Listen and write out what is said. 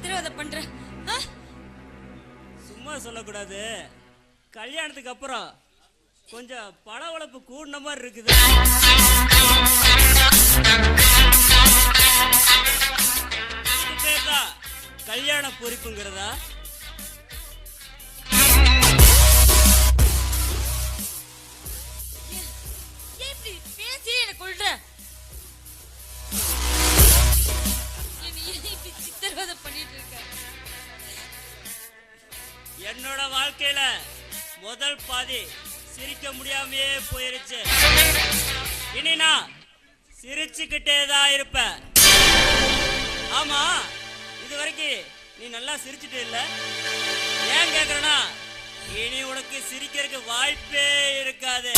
சித்திரவதை பண்ற? சும்மா சொல்லக்கூடாது. கல்யாணத்துக்கு அப்புறம் கொஞ்சம் பளவளப்பு கூடின மாதிரி இருக்குது. பேர்தான் கல்யாண பொறுப்புங்கிறதா? பேசி என்ன கொள்ற? சித்திரவதை பண்ணிட்டு இருக்க. என்னோட வாழ்க்கையில முதல் பாதி சிரிக்க முடியாமையே போயிருச்சு. இனி நான் சிரிச்சுக்கிட்டே தான் இருப்பேன். ஆமா, இது வரைக்கும் நீ நல்லா சிரிச்சுட்டு இல்ல. ஏன் கேக்குறனா, இனி உனக்கு சிரிக்கிறதுக்கு வாய்ப்பே இருக்காது.